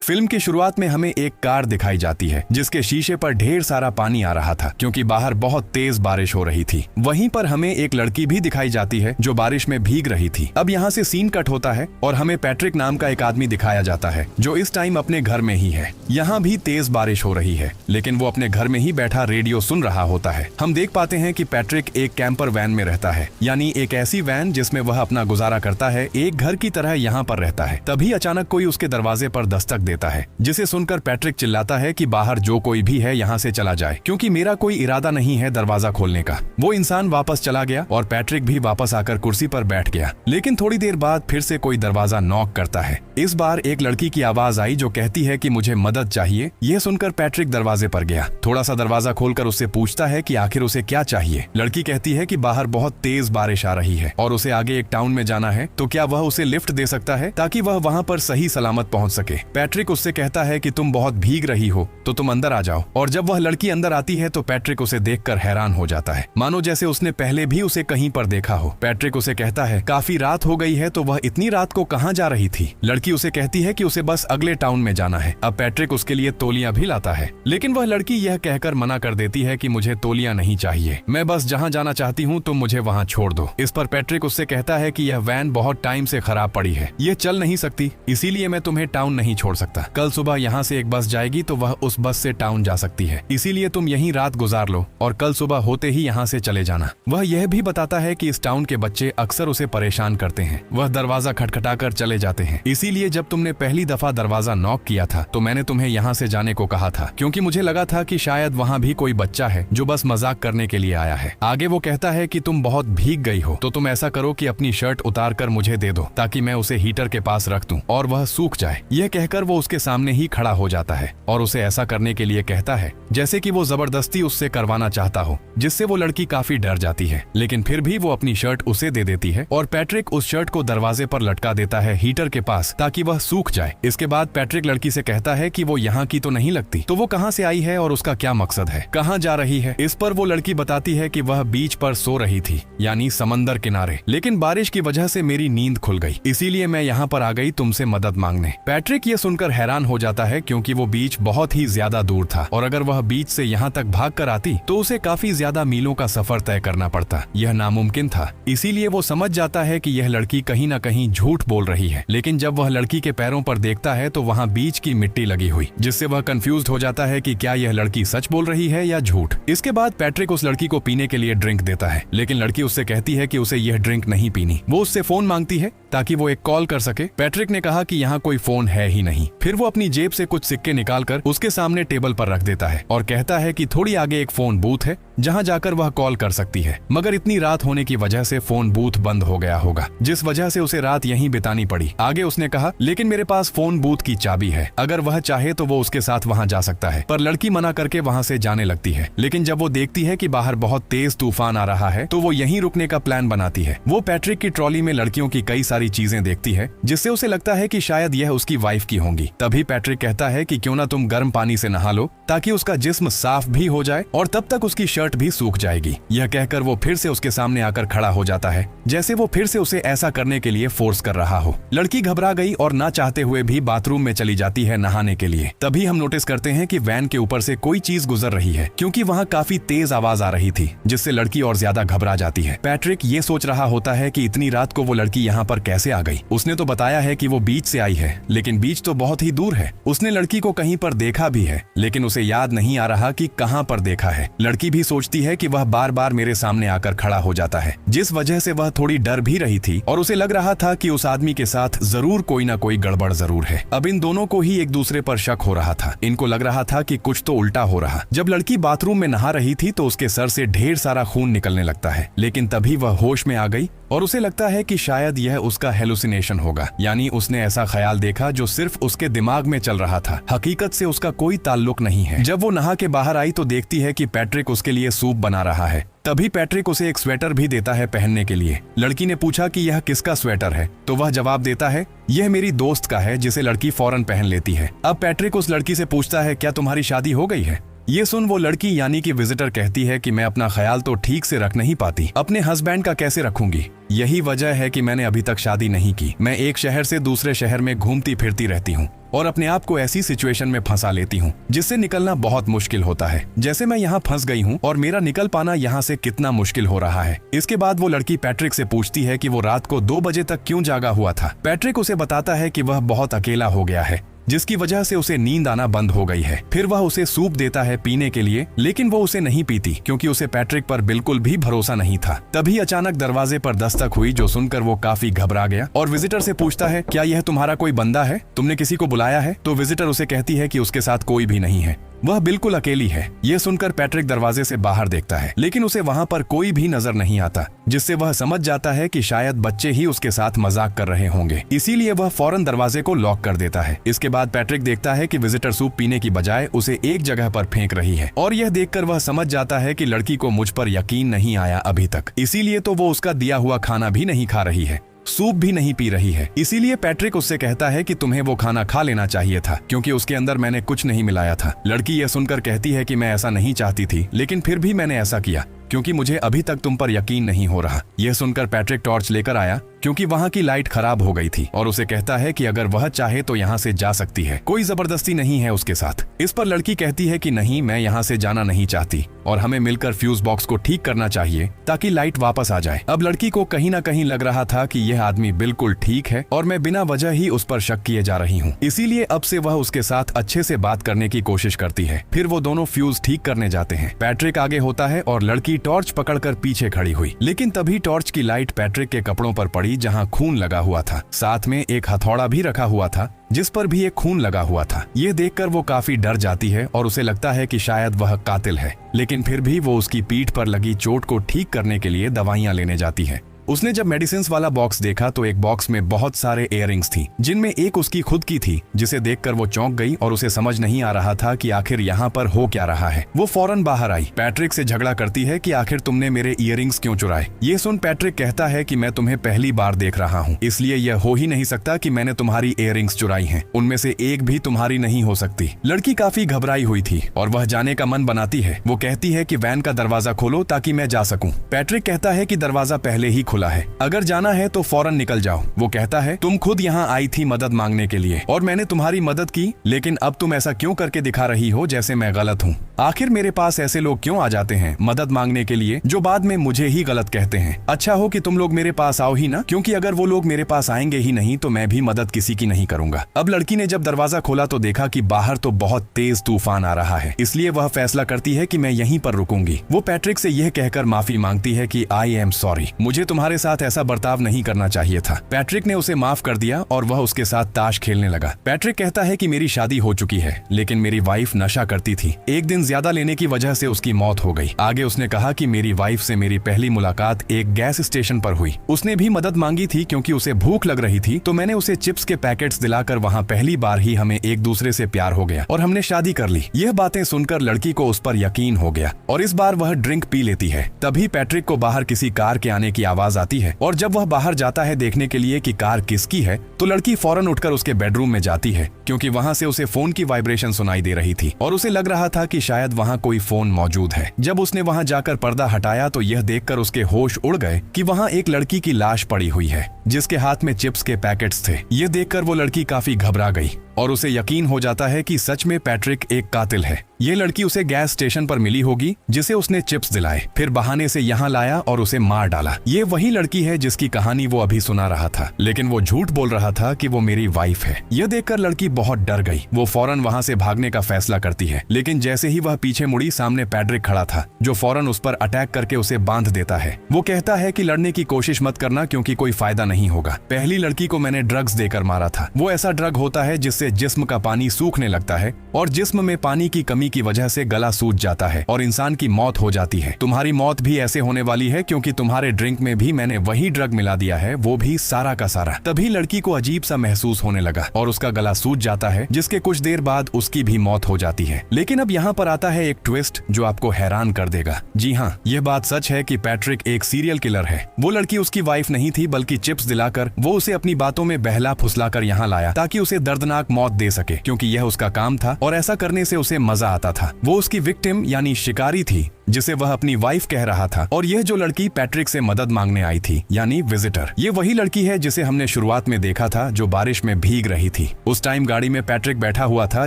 Film की शुरुआत में हमें एक कार दिखाई जाती है जिसके शीशे पर ढेर सारा पानी आ रहा था क्योंकि बाहर बहुत तेज बारिश हो रही थी। वहीं पर हमें एक लड़की भी दिखाई जाती है जो बारिश में भीग रही थी। अब यहाँ से सीन कट होता है और हमें पैट्रिक नाम का एक आदमी दिखाया जाता है जो इस टाइम अपने घर में ही है। यहाँ भी तेज बारिश हो रही है लेकिन वो अपने घर में ही बैठा रेडियो सुन रहा होता है। हम देख पाते हैं कि पैट्रिक एक कैंपर वैन में रहता है, यानी एक ऐसी वैन जिसमें वह अपना गुजारा करता है, एक घर की तरह यहाँ पर रहता है। तभी अचानक कोई उसके दरवाजे पर दस्तक देता है, जिसे सुनकर पैट्रिक चिल्लाता है कि बाहर जो कोई भी है यहाँ से चला जाए क्योंकि मेरा कोई इरादा नहीं है दरवाजा खोलने का। वो इंसान वापस चला गया और पैट्रिक भी वापस आकर कुर्सी पर बैठ गया। लेकिन थोड़ी देर बाद फिर से कोई दरवाजा नॉक करता है। इस बार एक लड़की की आवाज आई जो कहती है कि मुझे मदद चाहिए। यह सुनकर पैट्रिक दरवाजे पर गया, थोड़ा सा दरवाजा खोलकर उससे पूछता है कि आखिर उसे क्या चाहिए। लड़की कहती है कि बाहर बहुत तेज बारिश आ रही है और उसे आगे एक टाउन में जाना है, तो क्या वह उसे लिफ्ट दे सकता है ताकि वह वहाँ पर सही सलामत पहुँच सके। पैट्रिक उससे कहता है कि तुम बहुत भीग रही हो तो तुम अंदर आ जाओ। और जब वह लड़की अंदर आती है तो पैट्रिक उसे देखकर हैरान हो जाता है, मानो जैसे उसने पहले भी उसे कहीं पर देखा हो। पैट्रिक उसे कहता है काफी रात हो गई है तो वह इतनी रात को कहाँ जा रही थी। लड़की उसे कहती है कि उसे बस अगले टाउन में जाना है। अब पैट्रिक उसके लिए तौलिया भी लाता है लेकिन वह लड़की यह कहकर मना कर देती है कि मुझे तौलिया नहीं चाहिए, मैं बस जहाँ जाना चाहती हूँ तुम मुझे वहाँ छोड़ दो। इस पर पैट्रिक उससे कहता है कि यह वैन बहुत टाइम से खराब पड़ी है, यह चल नहीं सकती, इसीलिए मैं तुम्हें टाउन नहीं छोड़ सकता। कल सुबह यहाँ से एक बस जाएगी तो वह उस बस से टाउन जा सकती है, इसीलिए तुम यहीं रात गुजार लो और कल सुबह होते ही यहाँ से चले जाना। वह यह भी बताता है कि इस टाउन के बच्चे अक्सर उसे परेशान करते हैं। वह दरवाजा खटखटाकर चले जाते हैं, इसीलिए जब तुमने पहली दफा दरवाजा नॉक किया था तो मैंने तुम्हें यहाँ से जाने को कहा था क्योंकि मुझे लगा था कि शायद वहाँ भी कोई बच्चा है जो बस मजाक करने के लिए आया है। आगे वो कहता है कि तुम बहुत भीग गई हो तो तुम ऐसा करो कि अपनी शर्ट उतार कर मुझे दे दो ताकि मैं उसे हीटर के पास रख दूं और वह सूख जाए। यह कहकर वो उसके सामने ही खड़ा हो जाता है और उसे ऐसा करने के लिए कहता है जैसे कि वो जबरदस्ती उससे करवाना चाहता हो, जिससे वो लड़की काफी डर जाती है। लेकिन फिर भी वो अपनी शर्ट उसे दे देती है और पैट्रिक उस शर्ट को दरवाजे पर लटका देता है हीटर के पास ताकि वह सूख जाए। इसके बाद पैट्रिक लड़की से कहता है कि वो यहाँ की तो नहीं लगती, तो वो कहाँ से आई है और उसका क्या मकसद है, कहाँ जा रही है। इस पर वो लड़की बताती है कि वह बीच पर सो रही थी, यानी समंदर किनारे, लेकिन बारिश की वजह से मेरी नींद खुल गई, इसीलिए मैं यहाँ पर आ गई तुमसे मदद मांगने। पैट्रिक ये सुनकर हैरान हो जाता है क्योंकि वो बीच बहुत ही ज्यादा दूर था और अगर वह बीच से यहाँ तक भाग कर आती तो उसे काफी ज्यादा मीलों का सफर तय करना पड़ता। यह नामुमकिन था, इसीलिए वो समझ जाता है कि यह लड़की कहीं न कहीं झूठ बोल रही है। लेकिन जब वह लड़की के पैरों पर देखता है तो वहाँ बीच की मिट्टी लगी हुई, जिससे वह कंफ्यूज हो जाता है कि क्या यह लड़की सच बोल रही है या झूठ। इसके बाद पैट्रिक उस लड़की को पीने के लिए ड्रिंक देता है लेकिन लड़की उससे कहती है कि उसे यह ड्रिंक नहीं पीनी। वो उससे फोन मांगती है ताकि वो एक कॉल कर सके। पैट्रिक ने कहा कि यहाँ कोई फोन है ही नहीं। फिर वो अपनी जेब से कुछ सिक्के निकालकर उसके सामने टेबल पर रख देता है और कहता है कि थोड़ी आगे एक फोन बूथ है जहाँ जाकर वह कॉल कर सकती है। मगर इतनी रात होने की वजह से फोन बूथ बंद हो गया होगा, जिस वजह से उसे रात यहीं बितानी पड़ी। आगे उसने कहा लेकिन मेरे पास फोन बूथ की चाबी है, अगर वह चाहे तो वो उसके साथ वहाँ जा सकता है। पर लड़की मना करके वहाँ से जाने लगती है। लेकिन जब वो देखती है कि बाहर बहुत तेज तूफान आ रहा है तो वो यहीं रुकने का प्लान बनाती है। वो पैट्रिक की ट्रॉली में लड़कियों की कई सारी चीजें देखती है जिससे उसे लगता है कि शायद यह उसकी वाइफ की होंगी। तभी पैट्रिक कहता है कि क्यों ना तुम गर्म पानी से नहा लो ताकि उसका जिस्म साफ भी हो जाए और तब तक उसकी शर्ट भी सूख जाएगी। यह कहकर वो फिर से उसके सामने आकर खड़ा हो जाता है जैसे वो फिर से उसे ऐसा करने के लिए फोर्स कर रहा हो। लड़की घबरा गई और ना चाहते हुए भी बाथरूम में चली जाती है नहाने के लिए। तभी हम नोटिस करते हैं कि वैन के ऊपर से कोई चीज गुजर रही है क्योंकि वहाँ काफी तेज आवाज आ रही थी, जिससे लड़की और ज्यादा घबरा जाती है। पैट्रिक ये सोच रहा होता है कि इतनी रात को वो लड़की यहाँ पर कैसे आ गई। उसने तो बताया है कि वो बीच से आई है, लेकिन बीच तो बहुत ही दूर है। उसने लड़की को कहीं पर देखा भी है लेकिन उसे याद नहीं आ रहा कि कहाँ पर देखा है। लड़की भी सोचती है कि वह बार बार मेरे सामने आकर खड़ा हो जाता है, जिस वजह से वह थोड़ी डर भी रही थी और उसे लग रहा था कि उस आदमी के साथ जरूर कोई ना कोई गड़बड़ जरूर है। अब इन दोनों को ही एक दूसरे पर शक हो रहा था। इनको लग रहा था कि कुछ तो उल्टा हो रहा। जब लड़की बाथरूम में नहा रही थी तो उसके सर से ढेर सारा खून निकलने लगता है, लेकिन तभी वह होश में आ गई और उसे लगता है कि शायद यह उसका हेलुसिनेशन होगा, यानी उसने ऐसा ख्याल देखा जो सिर्फ उसके दिमाग में चल रहा था, हकीकत से उसका कोई ताल्लुक नहीं है। जब वो नहा के बाहर आई तो देखती है कि पैट्रिक उसके लिए सूप बना रहा है। तभी पैट्रिक उसे एक स्वेटर भी देता है पहनने के लिए। लड़की ने पूछा कि यह किसका स्वेटर है, तो वह जवाब देता है यह मेरी दोस्त का है, जिसे लड़की फौरन पहन लेती है। अब पैट्रिक उस लड़की से पूछता है क्या तुम्हारी शादी हो गई है। ये सुन वो लड़की यानी कि विजिटर कहती है कि मैं अपना ख्याल तो ठीक से रख नहीं पाती, अपने हस्बैंड का कैसे रखूंगी। यही वजह है कि मैंने अभी तक शादी नहीं की। मैं एक शहर से दूसरे शहर में घूमती फिरती रहती हूँ और अपने आप को ऐसी सिचुएशन में फंसा लेती हूँ जिससे निकलना बहुत मुश्किल होता है। जैसे मैं यहाँ फंस गई हूँ और मेरा निकल पाना यहाँ से कितना मुश्किल हो रहा है। इसके बाद वो लड़की पैट्रिक से पूछती है कि वो रात को 2 बजे तक क्यों जागा हुआ था। पैट्रिक उसे बताता है कि वह बहुत अकेला हो गया है, जिसकी वजह से उसे नींद आना बंद हो गई है। फिर वह उसे सूप देता है पीने के लिए, लेकिन वो उसे नहीं पीती क्योंकि उसे पैट्रिक पर बिल्कुल भी भरोसा नहीं था। तभी अचानक दरवाजे पर दस्तक हुई, जो सुनकर वो काफी घबरा गया और विजिटर से पूछता है, क्या यह तुम्हारा कोई बंदा है? तुमने किसी को बुलाया है? तो विजिटर उसे कहती है कि उसके साथ कोई भी नहीं है, वह बिल्कुल अकेली है। यह सुनकर पैट्रिक दरवाजे से बाहर देखता है, लेकिन उसे वहां पर कोई भी नजर नहीं आता, जिससे वह समझ जाता है कि शायद बच्चे ही उसके साथ मजाक कर रहे होंगे। इसीलिए वह फौरन दरवाजे को लॉक कर देता है। इसके बाद पैट्रिक देखता है कि विजिटर सूप पीने की बजाय उसे एक जगह पर फेंक रही है और यह देखकर वह समझ जाता है कि लड़की को मुझ पर यकीन नहीं आया अभी तक। इसीलिए तो वो उसका दिया हुआ खाना भी नहीं खा रही है, सूप भी नहीं पी रही है। इसीलिए पैट्रिक उससे कहता है कि तुम्हें वो खाना खा लेना चाहिए था, क्योंकि उसके अंदर मैंने कुछ नहीं मिलाया था। लड़की यह सुनकर कहती है कि मैं ऐसा नहीं चाहती थी, लेकिन फिर भी मैंने ऐसा किया क्योंकि मुझे अभी तक तुम पर यकीन नहीं हो रहा। यह सुनकर पैट्रिक टॉर्च लेकर आया क्योंकि वहां की लाइट खराब हो गई थी और उसे कहता है कि अगर वह चाहे तो यहाँ से जा सकती है, कोई जबरदस्ती नहीं है उसके साथ। इस पर लड़की कहती है कि नहीं, मैं यहाँ से जाना नहीं चाहती और हमें मिलकर फ्यूज बॉक्स को ठीक करना चाहिए ताकि लाइट वापस आ जाए। अब लड़की को कहीं ना कहीं लग रहा था कि यह आदमी बिल्कुल ठीक है और मैं बिना वजह ही उस पर शक किए जा रही हूँ। इसीलिए अब से वह उसके साथ अच्छे से बात करने की कोशिश करती है। फिर वो दोनों फ्यूज ठीक करने जाते हैं। पैट्रिक आगे होता है और लड़की टॉर्च पकड़कर पीछे खड़ी हुई, लेकिन तभी टॉर्च की लाइट पैट्रिक के कपड़ों पर पड़ी जहां खून लगा हुआ था। साथ में एक हथौड़ा भी रखा हुआ था जिस पर भी एक खून लगा हुआ था। ये देखकर वो काफी डर जाती है और उसे लगता है कि शायद वह कातिल है, लेकिन फिर भी वो उसकी पीठ पर लगी चोट को ठीक करने के लिए दवाइयां लेने जाती है। उसने जब मेडिसिन वाला बॉक्स देखा तो एक बॉक्स में बहुत सारे इयररिंग्स थी, जिनमें एक उसकी खुद की थी, जिसे देखकर वो चौंक गई और उसे समझ नहीं आ रहा था कि आखिर यहाँ पर हो क्या रहा है। वो फौरन बाहर आई, पैट्रिक से झगड़ा करती है कि आखिर तुमने मेरे इयररिंग्स क्यों चुराए। ये सुन पैट्रिक कहता है कि मैं तुम्हें पहली बार देख रहा हूँ, इसलिए यह हो ही नहीं सकता कि मैंने तुम्हारी इयररिंग्स चुराई हैं। उनमें से एक भी तुम्हारी नहीं हो सकती। लड़की काफी घबराई हुई थी और वह जाने का मन बनाती है। वो कहती है कि वैन का दरवाजा खोलो ताकि मैं जा सकूं। पैट्रिक कहता है कि दरवाजा पहले ही खुला है, अगर जाना है तो फौरन निकल जाओ। वो कहता है, तुम खुद यहाँ आई थी मदद मांगने के लिए और मैंने तुम्हारी मदद की, लेकिन अब तुम ऐसा क्यों करके दिखा रही हो जैसे मैं गलत हूँ। आखिर मेरे पास ऐसे लोग क्यों आ जाते हैं मदद मांगने के लिए जो बाद में मुझे ही गलत कहते हैं। अच्छा हो कि तुम लोग मेरे पास आओ ही ना, क्योंकि अगर वो लोग मेरे पास आएंगे ही नहीं तो मैं भी मदद किसी की नहीं करूंगा। अब लड़की ने जब दरवाजा खोला तो देखा कि बाहर तो बहुत तेज तूफान आ रहा है, इसलिए वह फैसला करती है कि मैं यहीं पर रुकूंगी। वो पैट्रिक से यह कहकर माफी मांगती है कि आई एम सॉरी, मुझे तुम्हारे साथ ऐसा बर्ताव नहीं करना चाहिए था। पैट्रिक ने उसे माफ कर दिया और वह उसके साथ ताश खेलने लगा। पैट्रिक कहता है कि मेरी शादी हो चुकी है, लेकिन मेरी वाइफ नशा करती थी। एक दिन ज्यादा लेने की वजह से उसकी मौत हो गई। आगे उसने कहा कि मेरी वाइफ से मेरी पहली मुलाकात एक गैस स्टेशन पर हुई। उसने भी मदद मांगी थी क्योंकि उसे भूख लग रही थी, तो मैंने उसे चिप्स के पैकेट्स दिलाकर वहाँ पहली बार ही हमें एक दूसरे से प्यार हो गया और हमने शादी कर ली। यह बातें सुनकर लड़की को उस पर यकीन हो गया और इस बार वह ड्रिंक पी लेती है। तभी पैट्रिक को बाहर किसी कार के आने की आवाज आती है और जब वह बाहर जाता है देखने के लिए कि कार किसकी है, तो लड़की फौरन उठकर उसके बेडरूम में जाती है क्योंकि वहां से उसे फोन की वाइब्रेशन सुनाई दे रही थी और उसे लग रहा था कि शायद वहां कोई फोन मौजूद है। जब उसने वहां जाकर पर्दा हटाया तो यह देखकर उसके होश उड़ गए कि वहां एक लड़की की लाश पड़ी हुई है जिसके हाथ में चिप्स के पैकेट्स थे। यह देखकर वो लड़की काफी घबरा गई और उसे यकीन हो जाता है कि सच में पैट्रिक एक कातिल है। ये लड़की उसे गैस स्टेशन पर मिली होगी जिसे उसने चिप्स दिलाए, फिर बहाने से यहाँ लाया और उसे मार डाला। ये वही लड़की है जिसकी कहानी वो अभी सुना रहा था, लेकिन वो झूठ बोल रहा था कि वो मेरी वाइफ है। यह देखकर लड़की बहुत डर गई। वो फौरन वहाँ से भागने का फैसला करती है, लेकिन जैसे ही वह पीछे मुड़ी सामने पैट्रिक खड़ा था जो फौरन उस पर अटैक करके उसे बांध देता है। वो कहता है कि लड़ने की कोशिश मत करना क्योंकि कोई फायदा नहीं होगा। पहली लड़की को मैंने ड्रग्स देकर मारा था। वो ऐसा ड्रग होता है जिससे जिस्म का पानी सूखने लगता है और जिस्म में पानी की कमी की वजह से गला सूज जाता है और इंसान की मौत हो जाती है। तुम्हारी मौत भी ऐसे होने वाली है क्योंकि तुम्हारे ड्रिंक में भी मैंने वही ड्रग मिला दिया है, वो भी सारा का सारा। तभी लड़की को अजीब सा महसूस होने लगा और उसका गला सूज जाता है, जिसके कुछ देर बाद उसकी भी मौत हो जाती है। लेकिन अब यहाँ पर आता है एक ट्विस्ट जो आपको हैरान कर देगा। जी हाँ, यह बात सच है कि पैट्रिक एक सीरियल किलर है। वो लड़की उसकी वाइफ नहीं थी, बल्कि चिप्स दिलाकर वो उसे अपनी बातों में बहला फुसलाकर यहाँ लाया ताकि उसे दर्दनाक मौत दे सके, क्योंकि यह उसका काम था और ऐसा करने से उसे मजा आता था। वो उसकी विक्टिम यानी शिकारी थी जिसे वह अपनी वाइफ कह रहा था, और यह जो लड़की पैट्रिक से मदद मांगने आई थी यानी विजिटर, ये वही लड़की है जिसे हमने शुरुआत में देखा था जो बारिश में भीग रही थी। उस टाइम गाड़ी में पैट्रिक बैठा हुआ था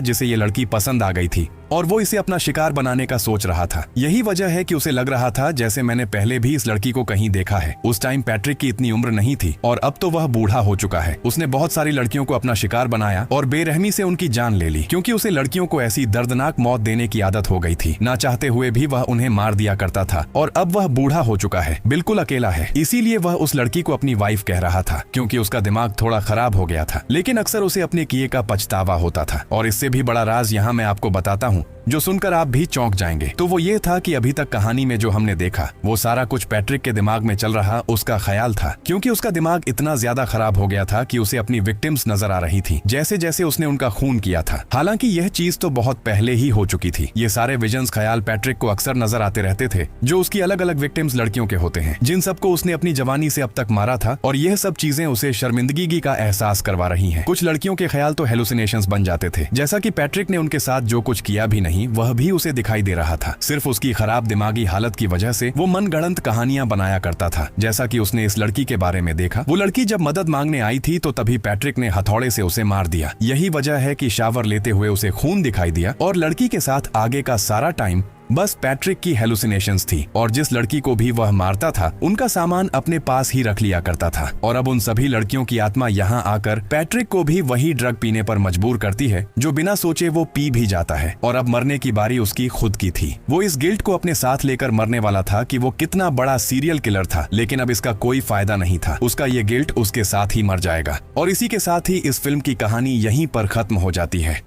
जिसे ये लड़की पसंद आ गई थी और वो इसे अपना शिकार बनाने का सोच रहा था। यही वजह है कि उसे लग रहा था जैसे मैंने पहले भी इस लड़की को कहीं देखा है। उस टाइम पैट्रिक की इतनी उम्र नहीं थी और अब तो वह बूढ़ा हो चुका है। उसने बहुत सारी लड़कियों को अपना शिकार बनाया और बेरहमी से उनकी जान ले ली, क्योंकि उसे लड़कियों को ऐसी दर्दनाक मौत देने की आदत हो गई थी। ना चाहते हुए भी वह उन्हें मार दिया करता था और अब वह बूढ़ा हो चुका है, बिल्कुल अकेला है। इसीलिए वह उस लड़की को अपनी वाइफ कह रहा था, क्योंकि उसका दिमाग थोड़ा खराब हो गया था, लेकिन अक्सर उसे अपने किए का पछतावा होता था। और इससे भी बड़ा राज यहाँ मैं आपको बताता हूँ जो सुनकर आप भी चौंक जाएंगे। तो वो ये था कि अभी तक कहानी में जो हमने देखा वो सारा कुछ पैट्रिक के दिमाग में चल रहा उसका ख्याल था, क्योंकि उसका दिमाग इतना ज्यादा खराब हो गया था कि उसे अपनी विक्टिम्स नजर आ रही थी जैसे जैसे उसने उनका खून किया था। हालांकि यह चीज तो बहुत पहले ही हो चुकी थी। ये सारे विजन्स ख्याल पैट्रिक को अक्सर नजर आते रहते थे, जो उसकी अलग अलग विक्टिम्स लड़कियों के होते हैं, जिन सबको उसने अपनी जवानी से अब तक मारा था, और यह सब चीजें उसे शर्मिंदगी का एहसास करवा रही है। कुछ लड़कियों के ख्याल तो हेलुसिनेशंस बन जाते थे, जैसा कि पैट्रिक ने उनके साथ जो कुछ किया भी नहीं वह भी उसे दिखाई दे रहा था। सिर्फ उसकी खराब दिमागी हालत की वजह से वो मनगढ़ंत कहानियां बनाया करता था, जैसा कि उसने इस लड़की के बारे में देखा। वो लड़की जब मदद मांगने आई थी तो तभी पैट्रिक ने हथौड़े से उसे मार दिया। यही वजह है कि शावर लेते हुए उसे खून दिखाई दिया और लड़की के साथ आगे का सारा टाइम बस पैट्रिक की हेलुसिनेशंस थी, और जिस लड़की को भी वह मारता था उनका सामान अपने पास ही रख लिया करता था। और अब उन सभी लड़कियों की आत्मा यहाँ आकर पैट्रिक को भी वही ड्रग पीने पर मजबूर करती है जो बिना सोचे वो पी भी जाता है। और अब मरने की बारी उसकी खुद की थी। वो इस गिल्ट को अपने साथ लेकर मरने वाला था कि वो कितना बड़ा सीरियल किलर था, लेकिन अब इसका कोई फायदा नहीं था। उसका ये गिल्ट उसके साथ ही मर जाएगा। और इसी के साथ ही इस फिल्म की कहानी यहीं पर खत्म हो जाती है।